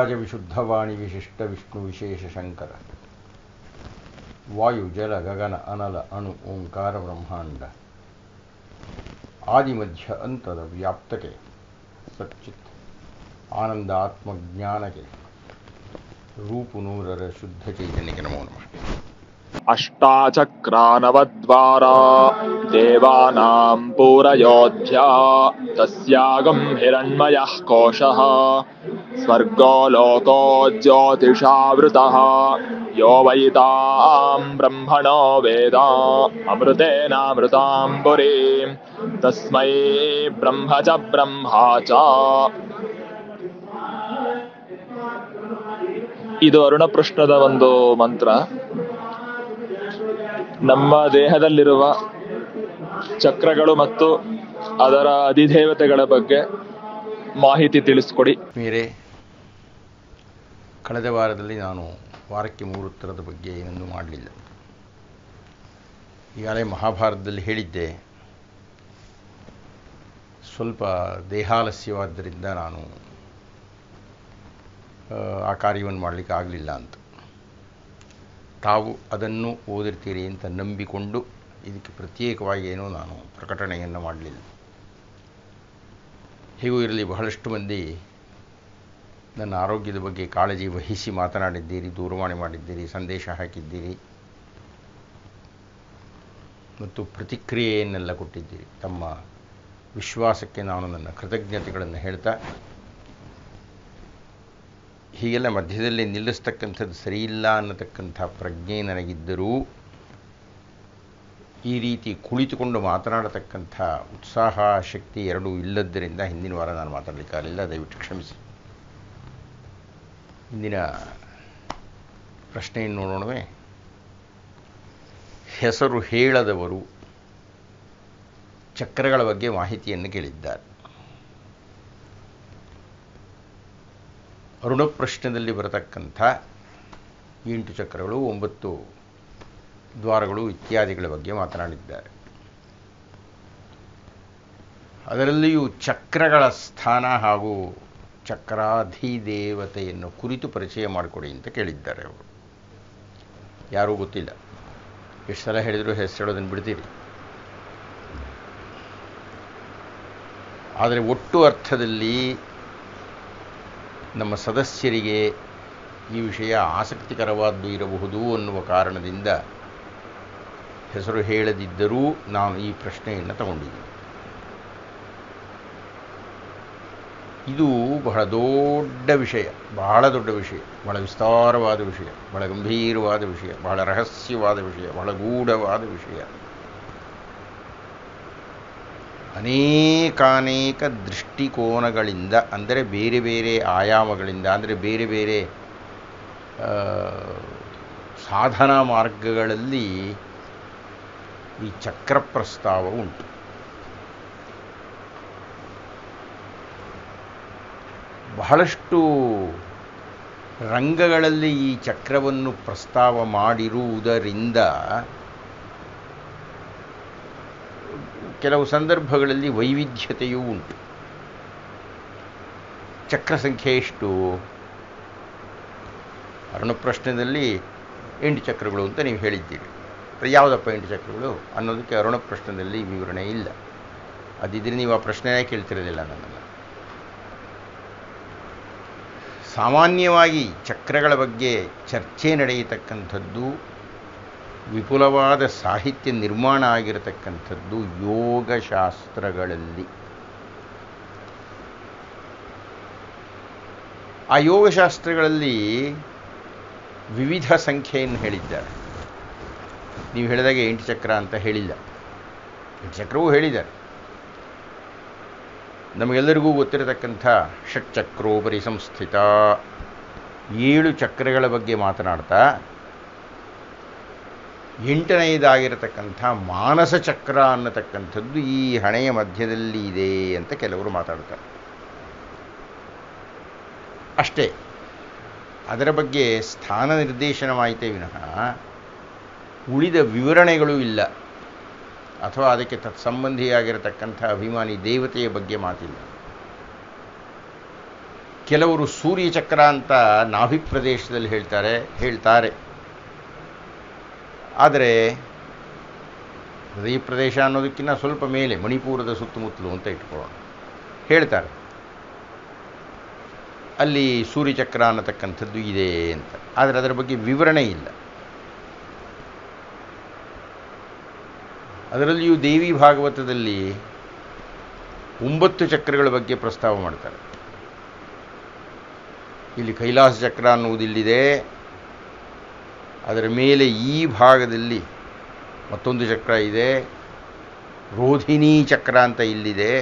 ವಾದಿರಾಜ ವಿಶುದ್ಧವಾಣಿ ವಿಶಿಷ್ಟ ವಿಷ್ಣು ವಿಶೇಷ ಶಂಕರ ವಾಯು ಜಲ ಗಗನ ಅನಲ ಅಣು ಓಂಕಾರ ಬ್ರಹ್ಮಾಂಡ ಆದಿಮಧ್ಯ ಅಂತದ ವ್ಯಾಪ್ತಕ್ಕೆ ಸಚ್ಚಿತ್ ಆನಂದ ಆತ್ಮಜ್ಞಾನಕ್ಕೆ ರೂಪು ನೂರರ ಶುದ್ಧ ಚೈತನ್ಯಕ್ಕೆ ನಮೋ ನಮಃ. ಅಷ್ಟಾಚಕ್ರಾನವದ್ವಾರ ದೇವಾನಾಂ ಪೂರಯೋಧ್ಯ ತಸ್ಯಾಗಂ ಹಿರಣ್ಮಯಃ ಕೋಶಃ ಸ್ವರ್ಗೋ ಲೋಕೋ ಜ್ಯೋತಿಷಾವೃತಃ ಯೋ ವೈತಾಂ ಬ್ರಹ್ಮಣೋ ವೇದ ಅಮೃತೇನಾಮೃತಾಂ ಪುರೀಂ ತಸ್ಮೈ ಬ್ರಹ್ಮ ಚ ಬ್ರಹ್ಮ ಚ. ಇದು ಅರುಣಪೃಷ್ಠದ ಒಂದು ಮಂತ್ರ. ನಮ್ಮ ದೇಹದಲ್ಲಿರುವ ಚಕ್ರಗಳು ಮತ್ತು ಅದರ ಅಧಿದೇವತೆಗಳ ಬಗ್ಗೆ ಮಾಹಿತಿ ತಿಳಿಸ್ಕೊಡಿ. ಮೇರೆ, ಕಳೆದ ವಾರದಲ್ಲಿ ನಾನು ವಾರಕ್ಕೆ 3 ಉತ್ತರದ ಬಗ್ಗೆ ಏನನ್ನೂ ಮಾಡಲಿಲ್ಲ. ಈಗಾಗಲೇ ಮಹಾಭಾರತದಲ್ಲಿ ಹೇಳಿದ್ದೆ, ಸ್ವಲ್ಪ ದೇಹಾಲಸ್ಯವಾದ್ದರಿಂದ ನಾನು ಆ ಕಾರ್ಯವನ್ನು ಮಾಡಲಿಕ್ಕೆ ಆಗಲಿಲ್ಲ ಅಂತ. ತಾವು ಅದನ್ನು ಓದಿರ್ತೀರಿ ಅಂತ ನಂಬಿಕೊಂಡು ಇದಕ್ಕೆ ಪ್ರತ್ಯೇಕವಾಗಿ ಏನೋ ನಾನು ಪ್ರಕಟಣೆಯನ್ನು ಮಾಡಲಿಲ್ಲ. ಹೇಗೂ ಇರಲಿ, ಬಹಳಷ್ಟು ಮಂದಿ ನನ್ನ ಆರೋಗ್ಯದ ಬಗ್ಗೆ ಕಾಳಜಿ ವಹಿಸಿ ಮಾತನಾಡಿದ್ದೀರಿ, ದೂರವಾಣಿ ಮಾಡಿದ್ದೀರಿ, ಸಂದೇಶ ಹಾಕಿದ್ದೀರಿ ಮತ್ತು ಪ್ರತಿಕ್ರಿಯೆಯನ್ನೆಲ್ಲ ಕೊಟ್ಟಿದ್ದೀರಿ. ತಮ್ಮ ವಿಶ್ವಾಸಕ್ಕೆ ನಾನು ನನ್ನ ಕೃತಜ್ಞತೆಗಳನ್ನು ಹೇಳ್ತಾ, ಹೀಗೆಲ್ಲ ಮಧ್ಯದಲ್ಲಿ ನಿಲ್ಲಿಸ್ತಕ್ಕಂಥದ್ದು ಸರಿಯಿಲ್ಲ ಅನ್ನತಕ್ಕಂಥ ಪ್ರಜ್ಞೆ ನನಗಿದ್ದರೂ ಈ ರೀತಿ ಕುಳಿತುಕೊಂಡು ಮಾತನಾಡತಕ್ಕಂಥ ಉತ್ಸಾಹ ಶಕ್ತಿ ಎರಡೂ ಇಲ್ಲದ್ದರಿಂದ ಹಿಂದಿನ ವಾರ ನಾನು ಮಾತಾಡಲಿಕ್ಕಾಗಲಿಲ್ಲ. ದಯವಿಟ್ಟು ಕ್ಷಮಿಸಿ. ಇಂದಿನ ಪ್ರಶ್ನೆಯನ್ನು ನೋಡೋಣವೇ. ಹೆಸರು ಹೇಳದವರು ಚಕ್ರಗಳ ಬಗ್ಗೆ ಮಾಹಿತಿಯನ್ನು ಕೇಳಿದ್ದಾರೆ. ಅರುಣಪ್ರಶ್ನೆಯಲ್ಲಿ ಬರತಕ್ಕಂಥ 8 ಚಕ್ರಗಳು, 9 ದ್ವಾರಗಳು ಇತ್ಯಾದಿಗಳ ಬಗ್ಗೆ ಮಾತನಾಡಿದ್ದಾರೆ. ಅದರಲ್ಲಿಯೂ ಚಕ್ರಗಳ ಸ್ಥಾನ ಹಾಗೂ ಚಕ್ರಾಧಿದೇವತೆಯನ್ನು ಕುರಿತು ಪರಿಚಯ ಮಾಡಿಕೊಡಿ ಅಂತ ಕೇಳಿದ್ದಾರೆ ಅವರು. ಯಾರೂ ಗೊತ್ತಿಲ್ಲ. ಎಷ್ಟು ಸಲ ಹೇಳಿದರೂ ಹೆಸರು ಹೇಳೋದನ್ನು ಬಿಡ್ತೀರಿ. ಆದರೆ ಒಟ್ಟು ಅರ್ಥದಲ್ಲಿ ನಮ್ಮ ಸದಸ್ಯರಿಗೆ ಈ ವಿಷಯ ಆಸಕ್ತಿಕರವಾದ್ದು ಇರಬಹುದು ಅನ್ನುವ ಕಾರಣದಿಂದ ಹೆಸರು ಹೇಳದಿದ್ದರೂ ನಾನು ಈ ಪ್ರಶ್ನೆಯನ್ನು ತಗೊಂಡಿದ್ದೀನಿ. ಇದು ಬಹಳ ದೊಡ್ಡ ವಿಷಯ, ಬಹಳ ದೊಡ್ಡ ವಿಷಯ, ಬಹಳ ವಿಸ್ತಾರವಾದ ವಿಷಯ, ಬಹಳ ಗಂಭೀರವಾದ ವಿಷಯ, ಬಹಳ ರಹಸ್ಯವಾದ ವಿಷಯ, ಬಹಳ ಗೂಢವಾದ ವಿಷಯ. ಅನೇಕಾನೇಕ ದೃಷ್ಟಿಕೋನಗಳಿಂದ, ಅಂದರೆ ಬೇರೆ ಬೇರೆ ಆಯಾಮಗಳಿಂದ, ಅಂದರೆ ಬೇರೆ ಬೇರೆ ಸಾಧನಾ ಮಾರ್ಗಗಳಲ್ಲಿ ಈ ಚಕ್ರ ಪ್ರಸ್ತಾವ ಉಂಟು. ಬಹಳಷ್ಟು ರಂಗಗಳಲ್ಲಿ ಈ ಚಕ್ರವನ್ನು ಪ್ರಸ್ತಾವ ಮಾಡಿರುವುದರಿಂದ ಕೆಲವು ಸಂದರ್ಭಗಳಲ್ಲಿ ವೈವಿಧ್ಯತೆಯೂ ಉಂಟು. ಚಕ್ರ ಸಂಖ್ಯೆ ಎಷ್ಟು? ಅರುಣಪ್ರಶ್ನೆಯಲ್ಲಿ 8 ಚಕ್ರಗಳು ಅಂತ ನೀವು ಹೇಳಿದ್ದೀರಿ. ಯಾವುದಪ್ಪ 8 ಚಕ್ರಗಳು ಅನ್ನೋದಕ್ಕೆ ಅರುಣಪ್ರಶ್ನೆಯಲ್ಲಿ ವಿವರಣೆ ಇಲ್ಲ. ಅದಿದ್ದರೆ ನೀವು ಆ ಪ್ರಶ್ನೆಯೇ ಕೇಳ್ತಿರಲಿಲ್ಲ ನನ್ನನ್ನು. ಸಾಮಾನ್ಯವಾಗಿ ಚಕ್ರಗಳ ಬಗ್ಗೆ ಚರ್ಚೆ ನಡೆಯತಕ್ಕಂಥದ್ದು, ವಿಪುಲವಾದ ಸಾಹಿತ್ಯ ನಿರ್ಮಾಣ ಆಗಿರತಕ್ಕಂಥದ್ದು ಯೋಗಶಾಸ್ತ್ರಗಳಲ್ಲಿ. ಆ ಯೋಗಶಾಸ್ತ್ರಗಳಲ್ಲಿ ವಿವಿಧ ಸಂಖ್ಯೆಯನ್ನು ಹೇಳಿದ್ದಾರೆ. ನೀವು ಹೇಳಿದಾಗೆ 8 ಚಕ್ರ ಅಂತ ಹೇಳಿಲ್ಲ. 8 ಚಕ್ರವೂ ಹೇಳಿದ್ದಾರೆ. ನಮಗೆಲ್ಲರಿಗೂ ಗೊತ್ತಿರತಕ್ಕಂಥ ಷಟ್ಚಕ್ರೋಪರಿ ಸಂಸ್ಥಿತ 7 ಚಕ್ರಗಳ ಬಗ್ಗೆ ಮಾತನಾಡ್ತಾ 8ನೇದಾಗಿರತಕ್ಕಂಥ ಮಾನಸ ಚಕ್ರ ಅನ್ನತಕ್ಕಂಥದ್ದು ಈ ಹಣೆಯ ಮಧ್ಯದಲ್ಲಿ ಇದೆ ಅಂತ ಕೆಲವರು ಮಾತಾಡ್ತಾರೆ. ಅಷ್ಟೇ, ಅದರ ಬಗ್ಗೆ ಸ್ಥಾನ ನಿರ್ದೇಶನವಾಯಿತೇ ವಿನಃ ಉಳಿದ ವಿವರಣೆಗಳೂ ಇಲ್ಲ, ಅಥವಾ ಅದಕ್ಕೆ ತತ್ಸಂಬಂಧಿಯಾಗಿರತಕ್ಕಂಥ ಅಭಿಮಾನಿ ದೇವತೆಯ ಬಗ್ಗೆ ಮಾತಿಲ್ಲ. ಕೆಲವರು ಸೂರ್ಯಚಕ್ರ ಅಂತ ನಾಭಿ ಪ್ರದೇಶದಲ್ಲಿ ಹೇಳ್ತಾರೆ. ಆದರೆ ಹೃದಯ ಪ್ರದೇಶ ಅನ್ನೋದಕ್ಕಿಂತ ಸ್ವಲ್ಪ ಮೇಲೆ ಮಣಿಪುರದ ಸುತ್ತಮುತ್ತಲು ಅಂತ ಇಟ್ಕೊಳ್ಳೋಣ, ಹೇಳ್ತಾರೆ ಅಲ್ಲಿ ಸೂರ್ಯಚಕ್ರ ಅನ್ನತಕ್ಕಂಥದ್ದು ಇದೆ ಅಂತ. ಆದರೆ ಅದರ ಬಗ್ಗೆ ವಿವರಣೆ ಇಲ್ಲ. ಅದರಲ್ಲಿಯೂ ದೇವಿ ಭಾಗವತದಲ್ಲಿ 9 ಚಕ್ರಗಳ ಬಗ್ಗೆ ಪ್ರಸ್ತಾವ ಮಾಡ್ತಾರೆ. ಇಲ್ಲಿ ಕೈಲಾಸ ಚಕ್ರ ಅನ್ನುವುದಿಲ್ಲಿದೆ, ಅದರ ಮೇಲೆ ಈ ಭಾಗದಲ್ಲಿ ಮತ್ತೊಂದು ಚಕ್ರ ಇದೆ, ರೋಧಿನಿ ಚಕ್ರ ಅಂತ ಇಲ್ಲಿದೆ,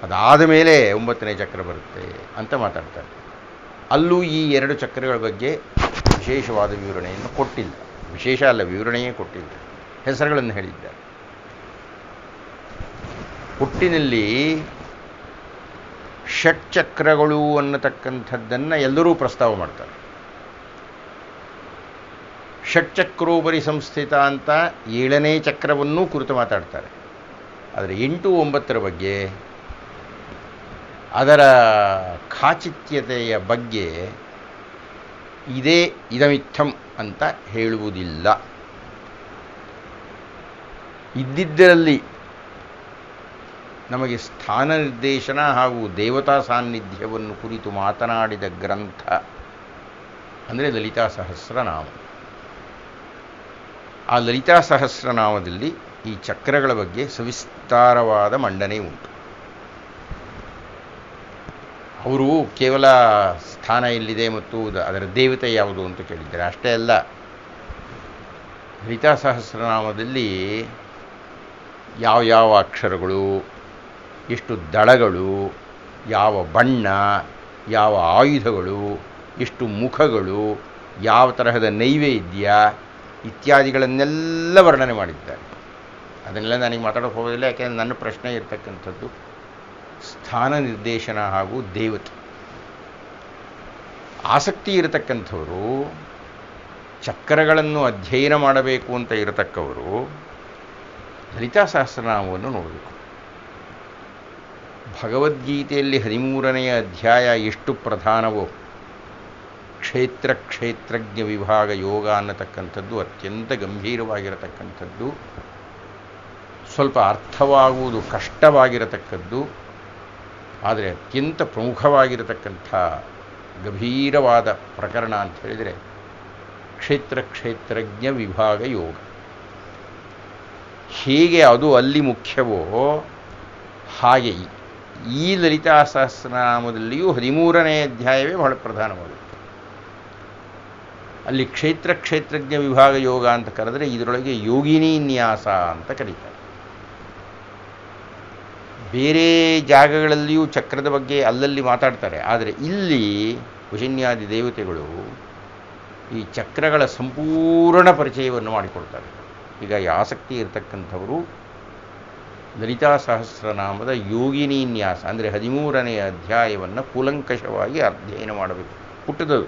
ಅದಾದ ಮೇಲೆ 9ನೇ ಚಕ್ರ ಬರುತ್ತೆ ಅಂತ ಮಾತಾಡ್ತಾರೆ. ಅಲ್ಲೂ ಈ 2 ಚಕ್ರಗಳ ಬಗ್ಗೆ ವಿಶೇಷವಾದ ವಿವರಣೆಯನ್ನು ಕೊಟ್ಟಿಲ್ಲ. ವಿಶೇಷ ಅಲ್ಲ, ವಿವರಣೆಯೇ ಕೊಟ್ಟಿಲ್ಲ, ಹೆಸರುಗಳನ್ನು ಹೇಳಿದ್ದಾರೆ. ಒಟ್ಟಿನಲ್ಲಿ ಷಟ್ಚಕ್ರಗಳು ಅನ್ನತಕ್ಕಂಥದ್ದನ್ನು ಎಲ್ಲರೂ ಪ್ರಸ್ತಾವ ಮಾಡ್ತಾರೆ. ಷಟ್ಚಕ್ರೋಪರಿ ಸಂಸ್ಥಿತ ಅಂತ 7ನೇ ಚಕ್ರವನ್ನೂ ಕುರಿತು ಮಾತಾಡ್ತಾರೆ. ಆದರೆ 8, 9ರ ಬಗ್ಗೆ, ಅದರ ಖಾಚಿತ್ಯತೆಯ ಬಗ್ಗೆ ಇದೇ ಇದಮಿತ್ತಂ ಅಂತ ಹೇಳುವುದಿಲ್ಲ. ಇದ್ದಿದ್ದರಲ್ಲಿ ನಮಗೆ ಸ್ಥಾನ ನಿರ್ದೇಶನ ಹಾಗೂ ದೇವತಾ ಸಾನ್ನಿಧ್ಯವನ್ನು ಕುರಿತು ಮಾತನಾಡಿದ ಗ್ರಂಥ ಅಂದರೆ ಲಲಿತಾ ಸಹಸ್ರನಾಮ. ಆ ಲಲಿತಾ ಸಹಸ್ರನಾಮದಲ್ಲಿ ಈ ಚಕ್ರಗಳ ಬಗ್ಗೆ ಸವಿಸ್ತಾರವಾದ ಮಂಡನೆ ಉಂಟು. ಅವರು ಕೇವಲ ಸ್ಥಾನ ಎಲ್ಲಿದೆ ಮತ್ತು ಅದರ ದೇವತೆ ಯಾವುದು ಅಂತ ಕೇಳಿದ್ದಾರೆ. ಅಷ್ಟೇ ಅಲ್ಲ, ಲಲಿತಾ ಸಹಸ್ರನಾಮದಲ್ಲಿ ಯಾವ ಅಕ್ಷರಗಳು, ಎಷ್ಟು ದಳಗಳು, ಯಾವ ಬಣ್ಣ, ಯಾವ ಆಯುಧಗಳು, ಎಷ್ಟು ಮುಖಗಳು, ಯಾವ ತರಹದ ನೈವೇದ್ಯ ಇತ್ಯಾದಿಗಳನ್ನೆಲ್ಲ ವರ್ಣನೆ ಮಾಡಿದ್ದಾರೆ. ಅದನ್ನೆಲ್ಲ ನನಗೆ ಮಾತಾಡೋಕೆ ಹೋಗೋದಿಲ್ಲ, ಯಾಕೆಂದರೆ ನನ್ನ ಪ್ರಶ್ನೆ ಇರತಕ್ಕಂಥದ್ದು ಸ್ಥಾನ ನಿರ್ದೇಶನ ಹಾಗೂ ದೇವತೆ. ಆಸಕ್ತಿ ಇರತಕ್ಕಂಥವರು, ಚಕ್ರಗಳನ್ನು ಅಧ್ಯಯನ ಮಾಡಬೇಕು ಅಂತ ಇರತಕ್ಕವರು ಲಲಿತಾ ಸಹಸ್ರನಾಮವನ್ನು ನೋಡಬೇಕು. ಭಗವದ್ಗೀತೆಯಲ್ಲಿ 13ನೇ ಅಧ್ಯಾಯ ಎಷ್ಟು ಪ್ರಧಾನವೋ, ಕ್ಷೇತ್ರಜ್ಞ ವಿಭಾಗ ಯೋಗ ಅನ್ನತಕ್ಕಂಥದ್ದು ಅತ್ಯಂತ ಗಂಭೀರವಾಗಿರತಕ್ಕಂಥದ್ದು, ಸ್ವಲ್ಪ ಅರ್ಥವಾಗುವುದು ಕಷ್ಟವಾಗಿರತಕ್ಕದ್ದು, ಆದರೆ ಅತ್ಯಂತ ಪ್ರಮುಖವಾಗಿರತಕ್ಕಂಥ ಗಂಭೀರವಾದ ಪ್ರಕರಣ ಅಂತ ಹೇಳಿದರೆ ಕ್ಷೇತ್ರಜ್ಞ ವಿಭಾಗ ಯೋಗ. ಹೇಗೆ ಅದು ಅಲ್ಲಿ ಮುಖ್ಯವೋ ಹಾಗೆ ಈ ಲಲಿತಾ ಸಹಸ್ರನಾಮದಲ್ಲಿಯೂ 13ನೇ ಅಧ್ಯಾಯವೇ ಬಹಳ ಪ್ರಧಾನವಾಗುತ್ತೆ. ಅಲ್ಲಿ ಕ್ಷೇತ್ರಜ್ಞ ವಿಭಾಗ ಯೋಗ ಅಂತ ಕರೆದರೆ ಇದರೊಳಗೆ ಯೋಗಿನಿ ನ್ಯಾಸ ಅಂತ ಕರೀತಾರೆ. ಬೇರೆ ಜಾಗಗಳಲ್ಲಿಯೂ ಚಕ್ರದ ಬಗ್ಗೆ ಅಲ್ಲಲ್ಲಿ ಮಾತಾಡ್ತಾರೆ, ಆದರೆ ಇಲ್ಲಿ ವಶಿನ್ಯಾದಿ ದೇವತೆಗಳು ಈ ಚಕ್ರಗಳ ಸಂಪೂರ್ಣ ಪರಿಚಯವನ್ನು ಮಾಡಿಕೊಡ್ತಾರೆ. ಹೀಗಾಗಿ ಆಸಕ್ತಿ ಇರತಕ್ಕಂಥವರು ಲಲಿತಾ ಸಹಸ್ರನಾಮದ ಯೋಗಿನಿ ನ್ಯಾಸ ಅಂದರೆ 13ನೇ ಅಧ್ಯಾಯವನ್ನು ಕೂಲಂಕಷವಾಗಿ ಅಧ್ಯಯನ ಮಾಡಬೇಕು. ಹುಟ್ಟದದು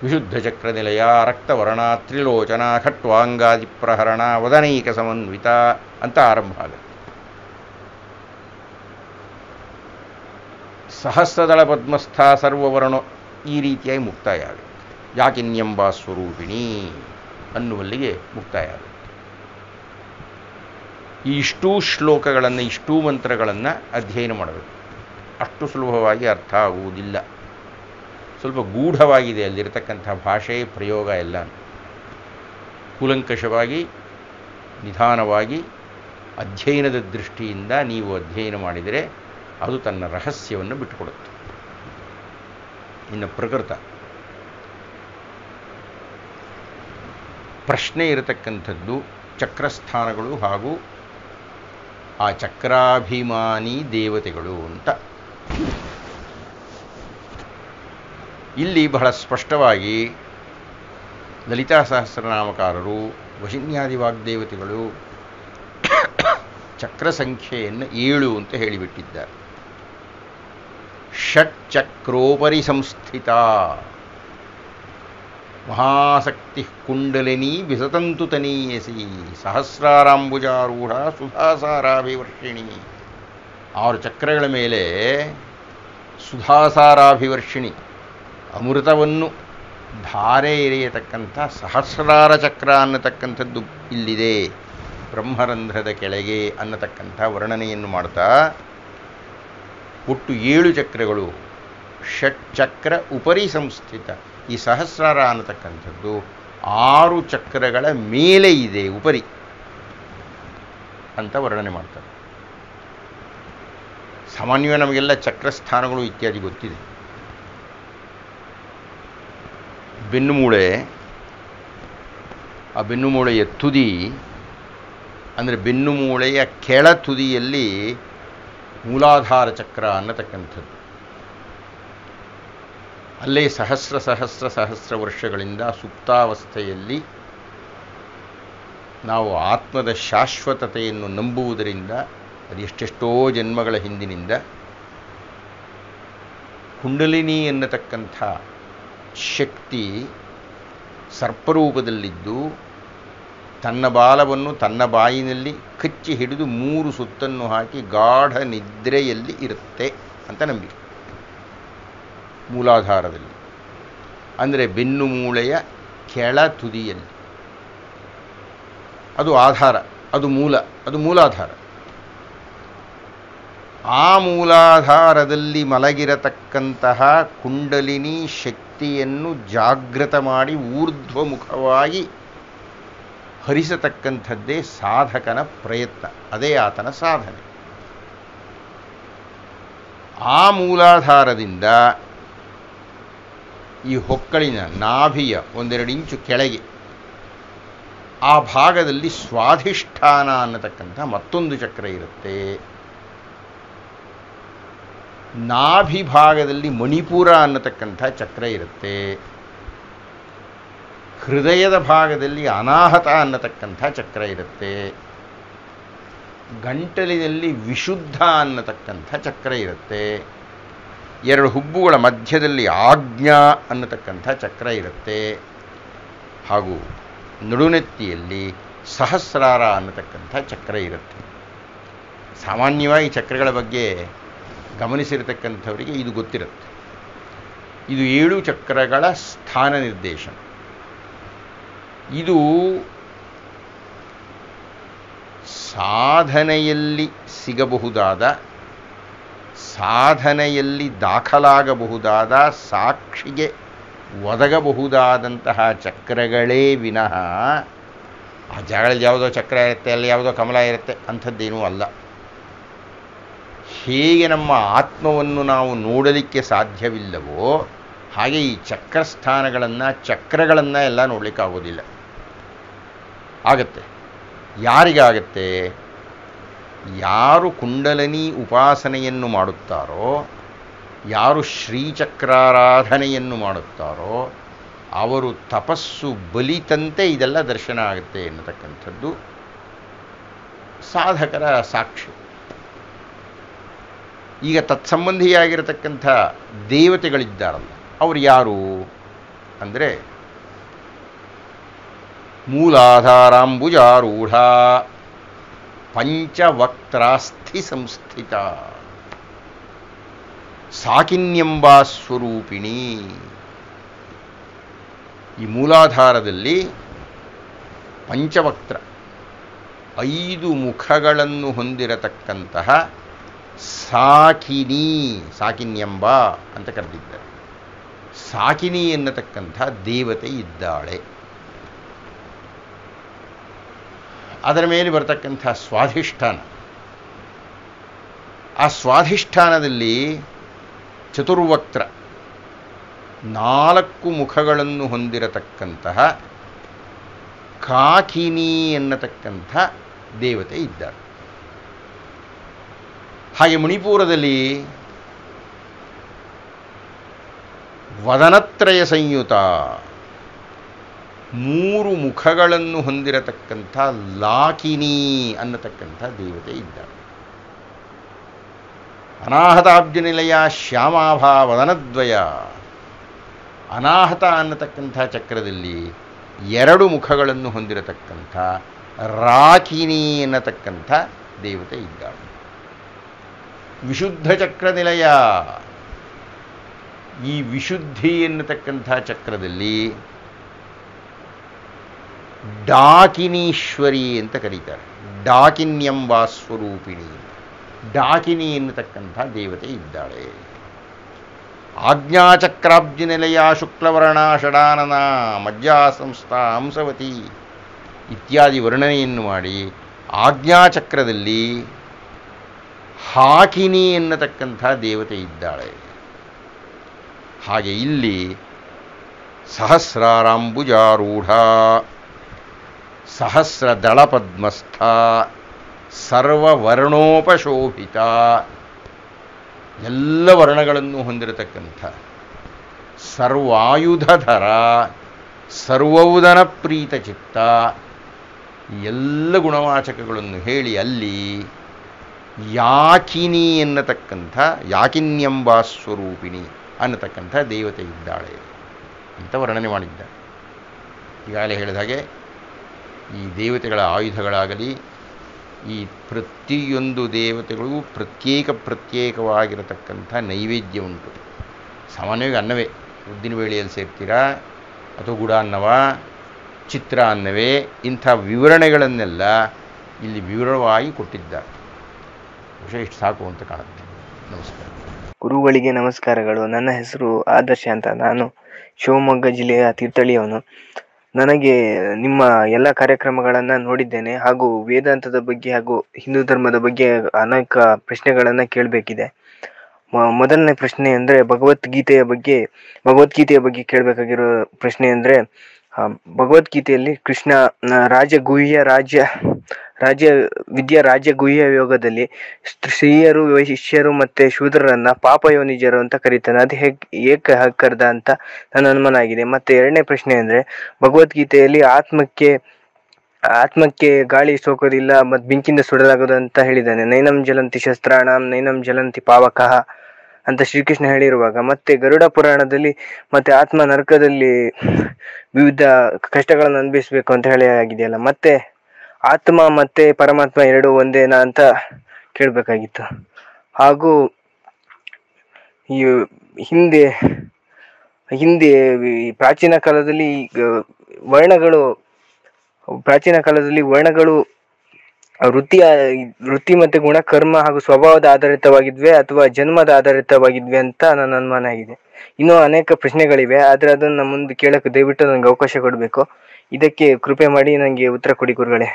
ವಿಶುದ್ಧ ಚಕ್ರ ನಿಲಯ, ರಕ್ತವರ್ಣ, ತ್ರಿಲೋಚನ, ಖಟ್ವಾಂಗಾದಿ ಪ್ರಹರಣ, ವದನೈಕ ಸಮನ್ವಿತ ಅಂತ ಆರಂಭ ಆಗುತ್ತೆ. ಸಹಸ್ರದಳ ಪದ್ಮಸ್ಥ ಸರ್ವವರ್ಣ ಈ ರೀತಿಯಾಗಿ ಮುಕ್ತಾಯ ಆಗುತ್ತೆ. ಯಾಕಿನ್ಯಂಬ ಸ್ವರೂಪಿಣಿ ಅನ್ನುವಲ್ಲಿಗೆ ಮುಕ್ತಾಯ ಆಗುತ್ತೆ. ಈ ಇಷ್ಟೂ ಶ್ಲೋಕಗಳನ್ನು, ಇಷ್ಟೂ ಮಂತ್ರಗಳನ್ನು ಅಧ್ಯಯನ ಮಾಡಬೇಕು. ಅಷ್ಟು ಸುಲಭವಾಗಿ ಅರ್ಥ ಆಗುವುದಿಲ್ಲ. ಸ್ವಲ್ಪ ಗೂಢವಾಗಿದೆ ಅಲ್ಲಿರತಕ್ಕಂಥ ಭಾಷೆ, ಪ್ರಯೋಗ ಎಲ್ಲ. ಕೂಲಂಕಷವಾಗಿ ನಿಧಾನವಾಗಿ ಅಧ್ಯಯನದ ದೃಷ್ಟಿಯಿಂದ ನೀವು ಅಧ್ಯಯನ ಮಾಡಿದರೆ ಅದು ತನ್ನ ರಹಸ್ಯವನ್ನು ಬಿಟ್ಟುಕೊಡುತ್ತೆ. ಇನ್ನು ಪ್ರಕೃತ ಪ್ರಶ್ನೆ ಇರತಕ್ಕಂಥದ್ದು ಚಕ್ರಸ್ಥಾನಗಳು ಹಾಗೂ ಆ ಚಕ್ರಾಭಿಮಾನಿ ದೇವತೆಗಳು ಅಂತ. ಇಲ್ಲಿ ಬಹಳ ಸ್ಪಷ್ಟವಾಗಿ ಲಲಿತಾ ಸಹಸ್ರನಾಮಕಾರರು ವಶಿನ್ಯಾದಿ ವಾಗ್ದೇವತೆಗಳು ಚಕ್ರ ಸಂಖ್ಯೆಯನ್ನು 7 ಅಂತ ಹೇಳಿಬಿಟ್ಟಿದ್ದಾರೆ. ಷಟ್ಚಕ್ರೋಪರಿ ಸಂಸ್ಥಿತ ಮಹಾಸಕ್ತಿ ಕುಂಡಲಿನಿ ವಿಸತಂತು ತನೀಯಸಿ ಸಹಸ್ರಾರಾಂಬುಜಾರೂಢ ಸುಧಾಸಾರಾಭಿವರ್ಷಿಣಿ 6 ಚಕ್ರಗಳ ಮೇಲೆ ಸುಧಾಸಾರಾಭಿವರ್ಷಿಣಿ ಅಮೃತವನ್ನು ಧಾರೆ ಎರೆಯತಕ್ಕಂಥ ಸಹಸ್ರಾರ ಚಕ್ರ ಅನ್ನತಕ್ಕಂಥದ್ದು ಇಲ್ಲಿದೆ, ಬ್ರಹ್ಮರಂಧ್ರದ ಕೆಳಗೆ ಅನ್ನತಕ್ಕಂಥ ವರ್ಣನೆಯನ್ನು ಮಾಡ್ತಾ ಒಟ್ಟು 7 ಚಕ್ರಗಳು ಷಟ್ಚಕ್ರ ಉಪರಿ ಸಂಸ್ಥಿತ. ಈ ಸಹಸ್ರಾರ ಅನ್ನತಕ್ಕಂಥದ್ದು 6 ಚಕ್ರಗಳ ಮೇಲೆ ಇದೆ, ಉಪರಿ ಅಂತ ವರ್ಣನೆ ಮಾಡ್ತಾರೆ. ಸಾಮಾನ್ಯವಾಗಿ ನಮಗೆಲ್ಲ ಚಕ್ರಸ್ಥಾನಗಳು ಇತ್ಯಾದಿ ಗೊತ್ತಿದೆ. ಬೆನ್ನುಮೂಳೆ, ಆ ಬೆನ್ನುಮೂಳೆಯ ತುದಿ ಅಂದರೆ ಬೆನ್ನುಮೂಳೆಯ ಕೆಳ ತುದಿಯಲ್ಲಿ ಮೂಲಾಧಾರ ಚಕ್ರ ಅನ್ನತಕ್ಕಂಥದ್ದು. ಅಲ್ಲೇ ಸಹಸ್ರ ವರ್ಷಗಳಿಂದ ಸುಪ್ತಾವಸ್ಥೆಯಲ್ಲಿ ನಾವು ಆತ್ಮದ ಶಾಶ್ವತತೆಯನ್ನು ನಂಬುವುದರಿಂದ, ಅದು ಎಷ್ಟೆಷ್ಟೋ ಜನ್ಮಗಳ ಹಿಂದಿನಿಂದ ಕುಂಡಲಿನಿ ಎನ್ನತಕ್ಕಂಥ ಶಕ್ತಿ ಸರ್ಪರೂಪದಲ್ಲಿದ್ದು ತನ್ನ ಬಾಲವನ್ನು ತನ್ನ ಬಾಯಿನಲ್ಲಿ ಕಚ್ಚಿ ಹಿಡಿದು 3 ಸುತ್ತನ್ನು ಹಾಕಿ ಗಾಢ ನಿದ್ರೆಯಲ್ಲಿ ಇರುತ್ತೆ ಅಂತ ನಂಬಿಕೆ. ಮೂಲಾಧಾರದಲ್ಲಿ ಅಂದರೆ ಬೆನ್ನು ಮೂಳೆಯ ಕೆಳ ತುದಿಯಲ್ಲಿ. ಅದು ಆಧಾರ, ಅದು ಮೂಲ, ಅದು ಮೂಲಾಧಾರ. ಆ ಮೂಲಾಧಾರದಲ್ಲಿ ಮಲಗಿರತಕ್ಕಂತಹ ಕುಂಡಲಿನಿ ಶಕ್ತಿಯನ್ನು ಜಾಗೃತ ಮಾಡಿ ಊರ್ಧ್ವಮುಖವಾಗಿ ಹರಿಸತಕ್ಕಂಥದ್ದೇ ಸಾಧಕನ ಪ್ರಯತ್ನ, ಅದೇ ಆತನ ಸಾಧನೆ. ಆ ಮೂಲಾಧಾರದಿಂದ ಈ ಹೊಕ್ಕಳಿನ ನಾಭಿಯ 1-2 ಇಂಚು ಕೆಳಗೆ ಆ ಭಾಗದಲ್ಲಿ ಸ್ವಾಧಿಷ್ಠಾನ ಅನ್ನತಕ್ಕಂಥ ಮತ್ತೊಂದು ಚಕ್ರ ಇರುತ್ತೆ. ನಾಭಿ ಭಾಗದಲ್ಲಿ ಮಣಿಪುರ ಅನ್ನತಕ್ಕಂಥ ಚಕ್ರ ಇರುತ್ತೆ. ಹೃದಯದ ಭಾಗದಲ್ಲಿ ಅನಾಹತ ಅನ್ನತಕ್ಕಂಥ ಚಕ್ರ ಇರುತ್ತೆ. ಗಂಟಲಿನಲ್ಲಿ ವಿಶುದ್ಧ ಅನ್ನತಕ್ಕಂಥ ಚಕ್ರ ಇರುತ್ತೆ. 2 ಹುಬ್ಬುಗಳ ಮಧ್ಯದಲ್ಲಿ ಆಜ್ಞಾ ಅನ್ನತಕ್ಕಂಥ ಚಕ್ರ ಇರುತ್ತೆ. ಹಾಗೂ ನಡುನೆತ್ತಿಯಲ್ಲಿ ಸಹಸ್ರಾರ ಅನ್ನತಕ್ಕಂಥ ಚಕ್ರ ಇರುತ್ತೆ. ಸಾಮಾನ್ಯವಾಗಿ ಚಕ್ರಗಳ ಬಗ್ಗೆ ಗಮನಿಸಿರತಕ್ಕಂಥವರಿಗೆ ಇದು ಗೊತ್ತಿರುತ್ತೆ. ಇದು 7 ಚಕ್ರಗಳ ಸ್ಥಾನ ನಿರ್ದೇಶನ. ಇದು ಸಾಧನೆಯಲ್ಲಿ ಸಿಗಬಹುದಾದ, ಸಾಧನೆಯಲ್ಲಿ ದಾಖಲಾಗಬಹುದಾದ, ಸಾಕ್ಷಿಗೆ ಒದಗಬಹುದಾದಂತಹ ಚಕ್ರಗಳೇ ವಿನಃ ಆ ಜಾಗದಲ್ಲಿ ಯಾವುದೋ ಚಕ್ರ ಇರುತ್ತೆ, ಅಲ್ಲಿ ಯಾವುದೋ ಕಮಲ ಇರುತ್ತೆ ಅಂಥದ್ದೇನೂ ಅಲ್ಲ. ಹೇಗೆ ನಮ್ಮ ಆತ್ಮವನ್ನು ನಾವು ನೋಡಲಿಕ್ಕೆ ಸಾಧ್ಯವಿಲ್ಲವೋ ಹಾಗೆ ಈ ಚಕ್ರಸ್ಥಾನಗಳನ್ನು, ಚಕ್ರಗಳನ್ನು ಎಲ್ಲ ನೋಡಲಿಕ್ಕಾಗೋದಿಲ್ಲ. ಆಗತ್ತೆ. ಯಾರಿಗಾಗತ್ತೆ? ಯಾರು ಕುಂಡಲಿನಿ ಉಪಾಸನೆಯನ್ನು ಮಾಡುತ್ತಾರೋ, ಯಾರು ಶ್ರೀಚಕ್ರಾರಾಧನೆಯನ್ನು ಮಾಡುತ್ತಾರೋ ಅವರು ತಪಸ್ಸು ಬಲಿತಂತೆ ಇದೆಲ್ಲ ದರ್ಶನ ಆಗುತ್ತೆ ಎನ್ನತಕ್ಕಂಥದ್ದು ಸಾಧಕರ ಸಾಕ್ಷಿ. ಈಗ ತತ್ಸಂಬಂಧಿಯಾಗಿರತಕ್ಕಂಥ ದೇವತೆಗಳಿದ್ದಾರಲ್ಲ, ಅವರು ಯಾರು ಅಂದರೆ ಮೂಲಾಧಾರಾಂಬುಜಾರೂಢ ಪಂಚವಕ್ತ್ರಾಸ್ಥಿ ಸಂಸ್ಥಿತ ಸಾಕಿನ್ಯಂಬಾ ಸ್ವರೂಪಿಣಿ. ಈ ಮೂಲಾಧಾರದಲ್ಲಿ ಪಂಚವಕ್ತ್ರ 5 ಮುಖಗಳನ್ನು ಹೊಂದಿರತಕ್ಕಂತಹ ಸಾಕಿನಿ, ಸಾಕಿನ್ಯಂಬ ಅಂತ ಕರೆದಿದ್ದಾರೆ. ಸಾಕಿನಿ ಎನ್ನತಕ್ಕಂಥ ದೇವತೆ ಇದ್ದಾಳೆ. ಅದರ ಮೇಲೆ ಬರತಕ್ಕಂಥ ಸ್ವಾಧಿಷ್ಠಾನ, ಆ ಸ್ವಾಧಿಷ್ಠಾನದಲ್ಲಿ ಚತುರ್ವಕ್ತ್ರ 4 ಮುಖಗಳನ್ನು ಹೊಂದಿರತಕ್ಕಂತಹ ಕಾಕಿನಿ ಎನ್ನತಕ್ಕಂಥ ದೇವತೆ ಇದ್ದಾರೆ. ಹಾಗೆ ಮಣಿಪುರದಲ್ಲಿ ವದನತ್ರಯ ಸಂಯುತ 3 ಮುಖಗಳನ್ನು ಹೊಂದಿರತಕ್ಕಂಥ ಲಾಕಿನಿ ಅನ್ನತಕ್ಕಂಥ ದೇವತೆ ಇದ್ದಾರೆ. ಅನಾಹತಾಬ್ಜನಿಲಯ ಶ್ಯಾಮಾಭಾ ವದನದ್ವಯ, ಅನಾಹತ ಅನ್ನತಕ್ಕಂಥ ಚಕ್ರದಲ್ಲಿ 2 ಮುಖಗಳನ್ನು ಹೊಂದಿರತಕ್ಕಂಥ ರಾಕಿನಿ ಎನ್ನತಕ್ಕಂಥ ದೇವತೆ ಇದ್ದಾಳೆ. ವಿಶುದ್ಧ ಚಕ್ರ ನಿಲಯ. ಈ ವಿಶುದ್ಧಿ ಎನ್ನತಕ್ಕಂಥ ಚಕ್ರದಲ್ಲಿ ಡಾಕಿನೀಶ್ವರಿ ಅಂತ ಕರೀತಾರೆ. ಡಾಕಿನ್ಯಂಬ ಸ್ವರೂಪಿಣಿ, ಡಾಕಿನಿ ಎನ್ನತಕ್ಕಂಥ ದೇವತೆ ಇದ್ದಾಳೆ. ಆಜ್ಞಾಚಕ್ರಾಬ್ಜಿ ನಿಲಯ ಶುಕ್ಲವರ್ಣ ಷಡಾನನ ಮಜ್ಜಾ ಸಂಸ್ಥಾ ಹಂಸವತಿ ಇತ್ಯಾದಿ ವರ್ಣನೆಯನ್ನು ಮಾಡಿ ಆಜ್ಞಾಚಕ್ರದಲ್ಲಿ ಹಾಕಿನಿ ಎನ್ನತಕ್ಕಂಥ ದೇವತೆ ಇದ್ದಾಳೆ. ಹಾಗೆ ಇಲ್ಲಿ ಸಹಸ್ರಾರಾಂಬುಜಾರೂಢ, ಸಹಸ್ರ ದಳಪದ್ಮಸ್ಥ, ಸರ್ವವರ್ಣೋಪಶೋಭಿತ, ಎಲ್ಲ ವರ್ಣಗಳನ್ನು ಹೊಂದಿರತಕ್ಕಂಥ, ಸರ್ವಾಯುಧಧರ, ಸರ್ವೌದನ ಪ್ರೀತ ಚಿತ್ತ, ಎಲ್ಲ ಗುಣವಾಚಕಗಳನ್ನು ಹೇಳಿ ಅಲ್ಲಿ ಯಾಕಿನಿ ಎನ್ನತಕ್ಕಂಥ, ಯಾಕಿನ್ಯಂಬ ಸ್ವರೂಪಿಣಿ ಅನ್ನತಕ್ಕಂಥ ದೇವತೆ ಇದ್ದಾಳೆ ಅಂತ ವರ್ಣನೆ ಮಾಡಿದ್ದಾರೆ. ಈಗಾಗಲೇ ಹೇಳಿದ ಹಾಗೆ ಈ ದೇವತೆಗಳ ಆಯುಧಗಳಾಗಲಿ, ಈ ಪ್ರತಿಯೊಂದು ದೇವತೆಗಳು ಪ್ರತ್ಯೇಕವಾಗಿರತಕ್ಕಂಥ ನೈವೇದ್ಯ ಉಂಟು. ಸಾಮಾನ್ಯವಾಗಿ ಅನ್ನವೇ, ಉದ್ದಿನ ಬೇಳೆಯಲ್ಲಿ ಸೇರ್ತೀರಾ ಅಥವಾ ಗುಡ ಅನ್ನವ, ಚಿತ್ರ ಅನ್ನವೇ, ಇಂಥ ವಿವರಣೆಗಳನ್ನೆಲ್ಲ ಇಲ್ಲಿ ವಿವರವಾಗಿ ಕೊಟ್ಟಿದ್ದಾರೆ. ವಿಷಯ ಇಷ್ಟು ಸಾಕು ಅಂತ ಕಾಣುತ್ತೆ. ನಮಸ್ಕಾರ. ಗುರುಗಳಿಗೆ ನಮಸ್ಕಾರಗಳು. ನನ್ನ ಹೆಸರು ಆದರ್ಶ ಅಂತ. ನಾನು ಶಿವಮೊಗ್ಗ ಜಿಲ್ಲೆಯ ತೀರ್ಥಹಳ್ಳಿಯವನು. ನನಗೆ ನಿಮ್ಮ ಎಲ್ಲ ಕಾರ್ಯಕ್ರಮಗಳನ್ನು ನೋಡಿದ್ದೇನೆ ಹಾಗೂ ವೇದಾಂತದ ಬಗ್ಗೆ ಹಾಗೂ ಹಿಂದೂ ಧರ್ಮದ ಬಗ್ಗೆ ಅನೇಕ ಪ್ರಶ್ನೆಗಳನ್ನು ಕೇಳಬೇಕಿದೆ. ಮೊದಲನೇ ಪ್ರಶ್ನೆ ಅಂದರೆ ಭಗವದ್ಗೀತೆಯ ಬಗ್ಗೆ ಕೇಳಬೇಕಾಗಿರೋ ಪ್ರಶ್ನೆ ಅಂದರೆ, ಭಗವದ್ಗೀತೆಯಲ್ಲಿ ಕೃಷ್ಣ ರಾಜಗುಹ್ಯ ಯೋಗದಲ್ಲಿ ಸ್ತ್ರೀಯರು, ವೈಶ್ಯರು ಮತ್ತು ಶೂದ್ರರನ್ನ ಪಾಪಯೋನಿಜರು ಅಂತ ಕರೀತಾನೆ. ಅದು ಏಕೆ ಕರೆದ ಅಂತ ನನ್ನ ಅನುಮಾನ ಆಗಿದೆ. ಮತ್ತು ಎರಡನೇ ಪ್ರಶ್ನೆ ಅಂದರೆ, ಭಗವದ್ಗೀತೆಯಲ್ಲಿ ಆತ್ಮಕ್ಕೆ ಗಾಳಿ ಸೋಕೋದಿಲ್ಲ ಮತ್ತು ಬೆಂಕಿಯಿಂದ ಸುಡಲಾಗದು ಅಂತ ಹೇಳಿದ್ದಾನೆ. ನೈನಂ ಜಲಂತಿ ಶಸ್ತ್ರಾಣಂ ನೈನಂ ಜಲಂತಿ ಪಾವಕಃ ಅಂತ ಶ್ರೀಕೃಷ್ಣ ಹೇಳಿರುವಾಗ, ಮತ್ತೆ ಗರುಡ ಪುರಾಣದಲ್ಲಿ ಮತ್ತೆ ಆತ್ಮ ನರಕದಲ್ಲಿ ವಿವಿಧ ಕಷ್ಟಗಳನ್ನು ಅನುಭವಿಸಬೇಕು ಅಂತ ಹೇಳಿದೆಯಲ್ಲ, ಮತ್ತೆ ಆತ್ಮ ಮತ್ತೆ ಪರಮಾತ್ಮ ಎರಡು ಒಂದೇನಾ ಅಂತ ಕೇಳಬೇಕಾಗಿತ್ತು. ಹಾಗೂ ಈ ಹಿಂದೆ ಪ್ರಾಚೀನ ಕಾಲದಲ್ಲಿ ವರ್ಣಗಳು ವೃತ್ತಿ ಮತ್ತೆ ಗುಣ, ಕರ್ಮ ಹಾಗೂ ಸ್ವಭಾವದ ಆಧಾರಿತವಾಗಿದ್ವೆ ಅಥವಾ ಜನ್ಮದ ಆಧಾರಿತವಾಗಿದ್ವೆ ಅಂತ ನನ್ನ ಅನುಮಾನ ಆಗಿದೆ. ಇನ್ನೂ ಅನೇಕ ಪ್ರಶ್ನೆಗಳಿವೆ, ಆದರೆ ಅದನ್ನು ಮುಂದೆ ಕೇಳಕ್ಕೆ ದಯವಿಟ್ಟು ನನಗೆ ಅವಕಾಶ ಕೊಡಬೇಕು. ಇದಕ್ಕೆ ಕೃಪೆ ಮಾಡಿ ನನಗೆ ಉತ್ತರ ಕೊಡಿ ಗುರುಗಳೇ.